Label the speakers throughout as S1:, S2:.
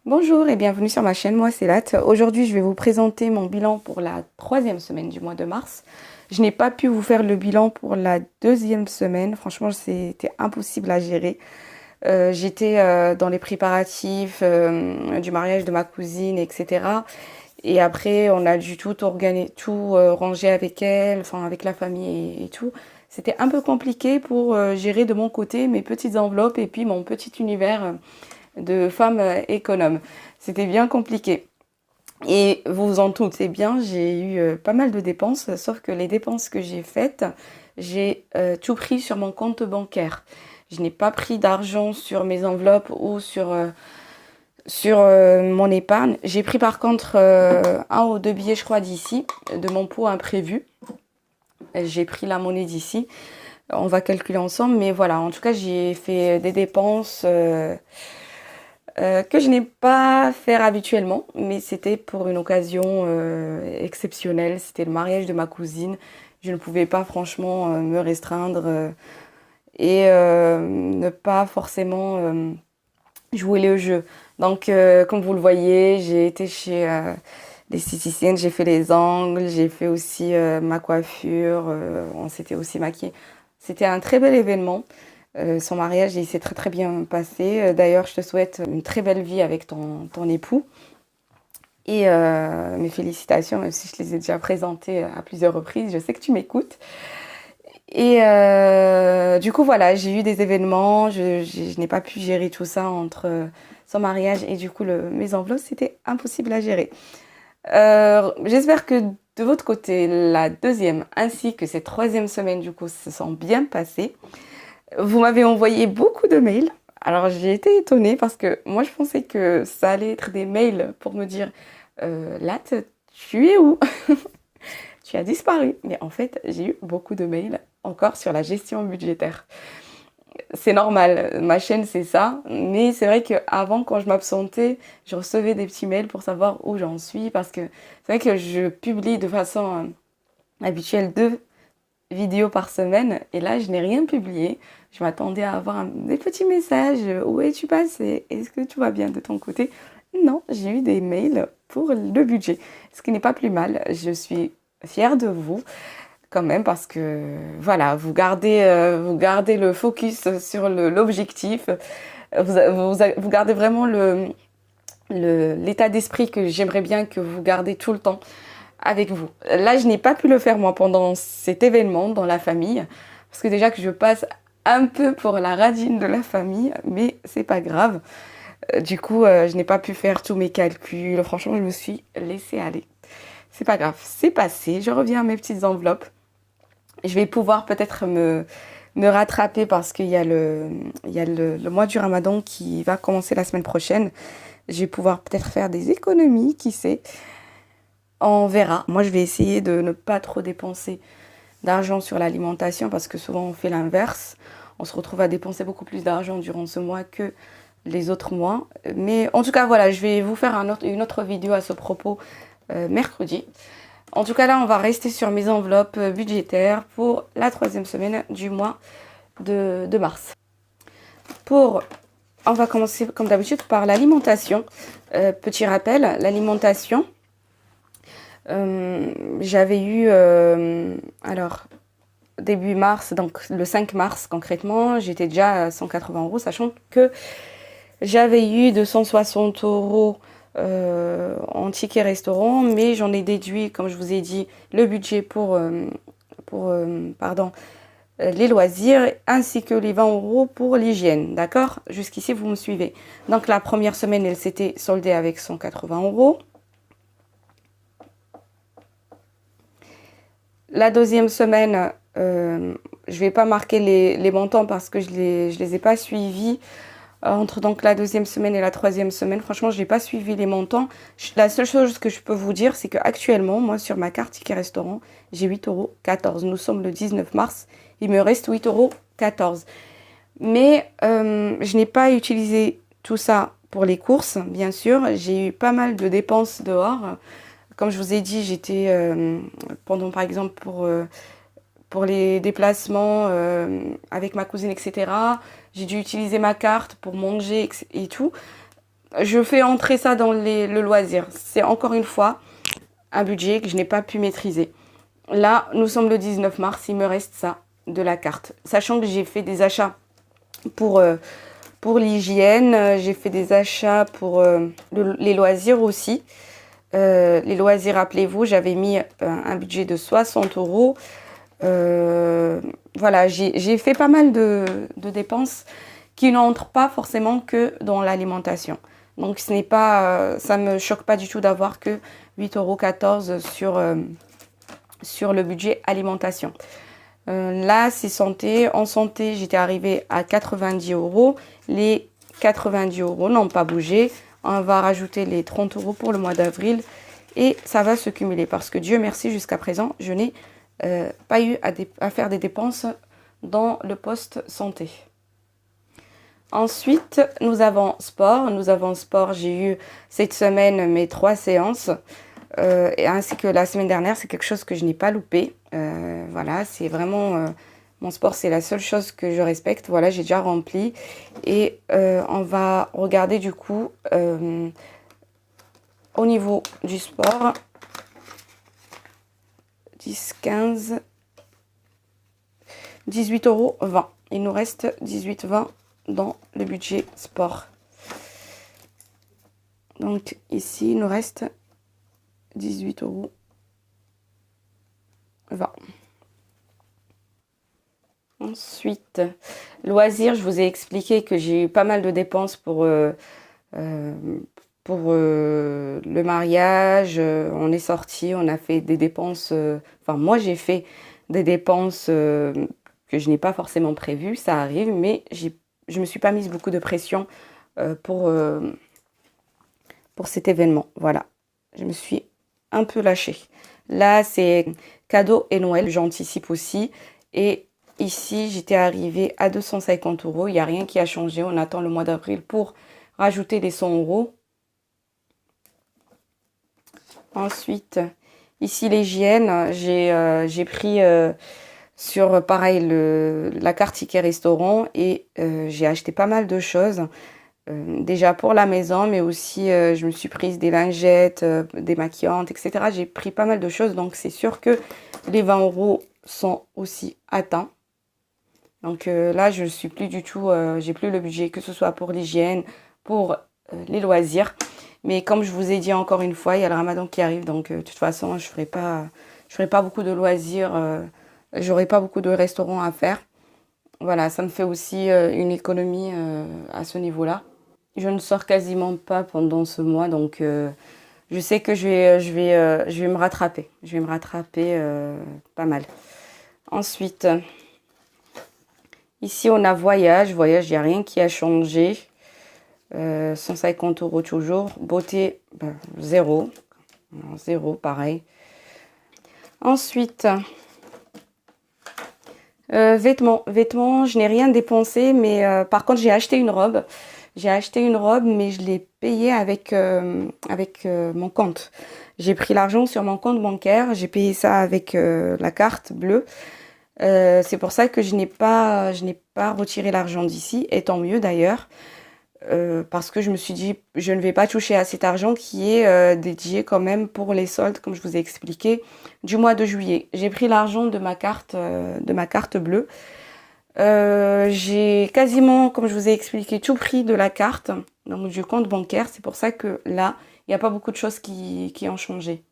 S1: Bonjour et bienvenue sur ma chaîne, moi c'est Lat. Aujourd'hui je vais vous présenter mon bilan pour la troisième semaine du mois de mars. Je n'ai pas pu vous faire le bilan pour la deuxième semaine, franchement c'était impossible à gérer. J'étais dans les préparatifs du mariage de ma cousine, etc. Et après on a dû tout organiser, tout ranger avec elle, enfin avec la famille et tout. C'était un peu compliqué pour gérer de mon côté mes petites enveloppes et puis mon petit univers de femme économe. C'était bien compliqué. Et vous vous en doutez bien, j'ai eu pas mal de dépenses, sauf que les dépenses que j'ai faites, j'ai tout pris sur mon compte bancaire. Je n'ai pas pris d'argent sur mes enveloppes ou sur mon épargne. J'ai pris par contre un ou deux billets, je crois, d'ici, de mon pot imprévu. J'ai pris la monnaie d'ici. On va calculer ensemble, mais voilà, en tout cas, j'ai fait des dépenses que je n'ai pas faire habituellement, mais c'était pour une occasion exceptionnelle. C'était le mariage de ma cousine. Je ne pouvais pas franchement me restreindre et ne pas forcément jouer le jeu. Donc, comme vous le voyez, j'ai été chez l'esthéticienne, j'ai fait les ongles, j'ai fait aussi ma coiffure, on s'était aussi maquillé. C'était un très bel événement. Son mariage, il s'est très très bien passé. D'ailleurs, je te souhaite une très belle vie avec ton époux. Et mes félicitations, même si je les ai déjà présentées à plusieurs reprises, je sais que tu m'écoutes. Et du coup, voilà, j'ai eu des événements, je n'ai pas pu gérer tout ça entre son mariage et du coup mes enveloppes, c'était impossible à gérer. J'espère que de votre côté, la deuxième ainsi que cette troisième semaine, du coup, se sont bien passées. Vous m'avez envoyé beaucoup de mails. Alors j'ai été étonnée parce que moi je pensais que ça allait être des mails pour me dire Lat, tu es où? Tu as disparu. Mais en fait, j'ai eu beaucoup de mails encore sur la gestion budgétaire. C'est normal, ma chaîne c'est ça. Mais c'est vrai qu'avant, quand je m'absentais, je recevais des petits mails pour savoir où j'en suis parce que c'est vrai que je publie de façon habituelle deux vidéos par semaine et là je n'ai rien publié. Je m'attendais à avoir des petits messages. Où es-tu passé? Est-ce que tout va bien de ton côté? Non, j'ai eu des mails pour le budget, ce qui n'est pas plus mal. Je suis fière de vous quand même parce que voilà, vous gardez le focus sur l'objectif. Vous gardez vraiment l'état d'esprit que j'aimerais bien que vous gardez tout le temps avec vous. Là, je n'ai pas pu le faire moi pendant cet événement dans la famille, parce que déjà que je passe un peu pour la radine de la famille, mais c'est pas grave. Du coup, je n'ai pas pu faire tous mes calculs. Franchement, je me suis laissée aller. C'est pas grave, c'est passé. Je reviens à mes petites enveloppes. Je vais pouvoir peut-être me rattraper parce qu'il y a le mois du Ramadan qui va commencer la semaine prochaine. Je vais pouvoir peut-être faire des économies, qui sait. On verra. Moi, je vais essayer de ne pas trop dépenser d'argent sur l'alimentation parce que souvent on fait l'inverse. On se retrouve à dépenser beaucoup plus d'argent durant ce mois que les autres mois. Mais en tout cas, voilà, je vais vous faire une autre vidéo à ce propos mercredi. En tout cas, là, on va rester sur mes enveloppes budgétaires pour la troisième semaine du mois de mars. On va commencer comme d'habitude par l'alimentation. Petit rappel, l'alimentation. J'avais eu, alors, début mars, donc le 5 mars concrètement, j'étais déjà à 180 euros, sachant que j'avais eu 260 euros en ticket restaurant, mais j'en ai déduit, comme je vous ai dit, le budget pardon, les loisirs, ainsi que les 20 euros pour l'hygiène, d'accord? Jusqu'ici, vous me suivez. Donc la première semaine, elle s'était soldée avec 180 euros. La deuxième semaine, je vais pas marquer les montants parce que je les ai pas suivis. Entre donc la deuxième semaine et la troisième semaine, franchement, je n'ai pas suivi les montants. La seule chose que je peux vous dire, c'est qu'actuellement, moi, sur ma carte ticket restaurant, j'ai 8,14 €. Nous sommes le 19 mars, il me reste 8,14 €. Mais je n'ai pas utilisé tout ça pour les courses, bien sûr. J'ai eu pas mal de dépenses dehors. Comme je vous ai dit, j'étais pendant, par exemple, pour les déplacements avec ma cousine, etc. J'ai dû utiliser ma carte pour manger et tout. je fais entrer ça dans le loisir. C'est encore une fois un budget que je n'ai pas pu maîtriser. Là, nous sommes le 19 mars, il me reste ça de la carte. Sachant que j'ai fait des achats pour l'hygiène, j'ai fait des achats pour les loisirs aussi. Les loisirs, rappelez-vous, j'avais mis un budget de 60 euros. Voilà, j'ai fait pas mal de dépenses qui n'entrent pas forcément que dans l'alimentation. Donc ce n'est pas, ça me choque pas du tout d'avoir que 8,14 € sur le budget alimentation. Là, c'est santé. En santé, j'étais arrivée à 90 euros. Les 90 euros n'ont pas bougé. On va rajouter les 30 euros pour le mois d'avril et ça va se cumuler parce que Dieu merci, jusqu'à présent, je n'ai pas eu à faire des dépenses dans le poste santé. Ensuite, nous avons sport. J'ai eu cette semaine mes 3 séances. Et ainsi que la semaine dernière, c'est quelque chose que je n'ai pas loupé. Voilà, c'est vraiment... mon sport, c'est la seule chose que je respecte. Voilà, j'ai déjà rempli. Et on va regarder du coup au niveau du sport. 10, 15, 18,20 €. Il nous reste 18,20 € dans le budget sport. Donc ici, il nous reste 18,20 €. Ensuite, loisirs, je vous ai expliqué que j'ai eu pas mal de dépenses pour le mariage. On est sorti, on a fait des dépenses. Enfin, moi, j'ai fait des dépenses que je n'ai pas forcément prévues. Ça arrive, mais je me suis pas mise beaucoup de pression pour cet événement. Voilà, je me suis un peu lâchée. Là, c'est cadeau et Noël, j'anticipe aussi. Et ici, j'étais arrivée à 250 €. Il n'y a rien qui a changé. On attend le mois d'avril pour rajouter les 100 €. Ensuite, ici, l'hygiène. J'ai pris sur, pareil, la carte ticket restaurant et j'ai acheté pas mal de choses. Déjà pour la maison, mais aussi je me suis prise des lingettes, des maquillantes, etc. J'ai pris pas mal de choses, donc c'est sûr que les 20 € sont aussi atteints. Donc là, je suis plus du tout, j'ai plus le budget, que ce soit pour l'hygiène, pour les loisirs. Mais comme je vous ai dit encore une fois, il y a le ramadan qui arrive, donc de toute façon, je ferai pas beaucoup de loisirs, j'aurai pas beaucoup de restaurants à faire. Voilà, ça me fait aussi une économie à ce niveau-là. Je ne sors quasiment pas pendant ce mois, donc je sais que je vais me rattraper. Je vais me rattraper pas mal. Ensuite, ici on a voyage. Voyage, il n'y a rien qui a changé. 150 € toujours. Beauté, ben, 0. Non, 0, pareil. Ensuite, vêtements. Vêtements, je n'ai rien dépensé, mais par contre, j'ai acheté une robe. J'ai acheté une robe, mais je l'ai payée avec mon compte. J'ai pris l'argent sur mon compte bancaire. J'ai payé ça avec la carte bleue. C'est pour ça que je n'ai pas retiré l'argent d'ici, et tant mieux d'ailleurs. Parce que je me suis dit, je ne vais pas toucher à cet argent qui est dédié quand même pour les soldes, comme je vous ai expliqué, du mois de juillet. J'ai pris l'argent de ma carte bleue. J'ai quasiment, comme je vous ai expliqué, tout pris de la carte, donc du compte bancaire. C'est pour ça que là, il n'y a pas beaucoup de choses qui ont changé.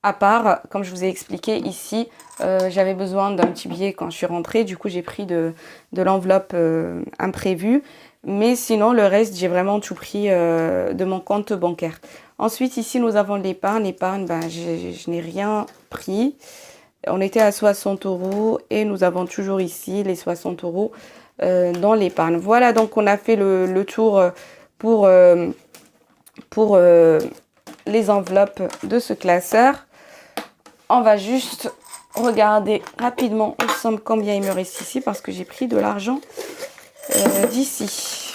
S1: À part, comme je vous ai expliqué ici, j'avais besoin d'un petit billet quand je suis rentrée. Du coup, j'ai pris de l'enveloppe imprévue. Mais sinon, le reste, j'ai vraiment tout pris de mon compte bancaire. Ensuite, ici, nous avons l'épargne. L'épargne, ben, je n'ai rien pris. On était à 60 € et nous avons toujours ici les 60 € dans l'épargne. Voilà, donc on a fait le tour pour les enveloppes de ce classeur. On va juste regarder rapidement ensemble combien il me reste ici parce que j'ai pris de l'argent d'ici.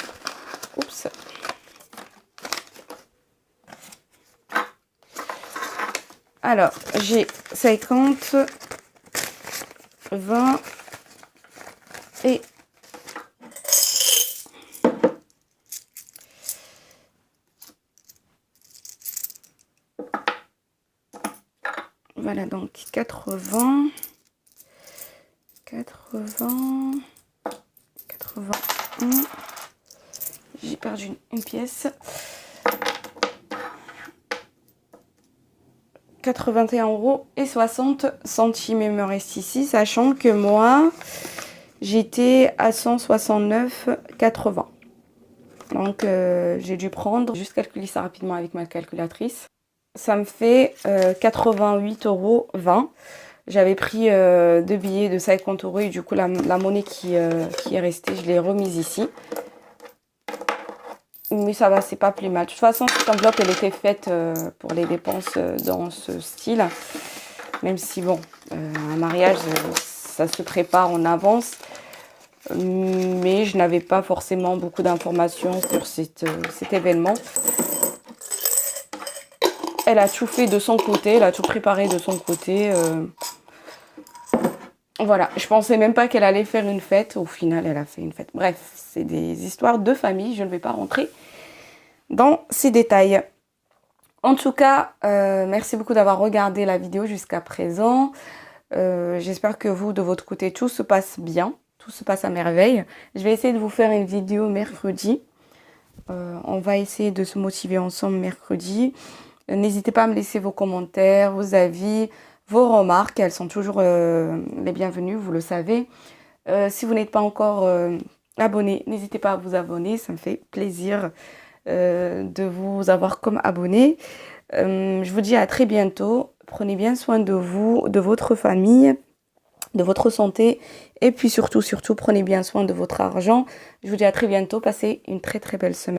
S1: Oups. Alors, j'ai 50, 20 et Voilà, donc 80, 80, 81. J'ai perdu une pièce. 81,60 €, il me reste ici, sachant que moi, j'étais à 169,80 €. Donc, j'ai dû prendre, juste calculer ça rapidement avec ma calculatrice. Ça me fait 88,20 €. J'avais pris 2 billets de 50 € et du coup, la monnaie qui est restée, je l'ai remise ici. Mais ça va, c'est pas plus mal. De toute façon, cette enveloppe, elle était faite pour les dépenses dans ce style. Même si, bon, un mariage, ça se prépare en avance. Mais je n'avais pas forcément beaucoup d'informations sur cet événement. Elle a tout fait de son côté, elle a tout préparé de son côté. Voilà, je pensais même pas qu'elle allait faire une fête. Au final, elle a fait une fête. Bref, c'est des histoires de famille. Je ne vais pas rentrer dans ces détails. En tout cas, merci beaucoup d'avoir regardé la vidéo jusqu'à présent. J'espère que vous, de votre côté, tout se passe bien. Tout se passe à merveille. Je vais essayer de vous faire une vidéo mercredi. On va essayer de se motiver ensemble mercredi. N'hésitez pas à me laisser vos commentaires, vos avis, vos remarques. Elles sont toujours les bienvenues, vous le savez. Si vous n'êtes pas encore abonné, n'hésitez pas à vous abonner. Ça me fait plaisir de vous avoir comme abonné. Je vous dis à très bientôt. Prenez bien soin de vous, de votre famille, de votre santé. Et puis surtout, prenez bien soin de votre argent. Je vous dis à très bientôt. Passez une très très belle semaine.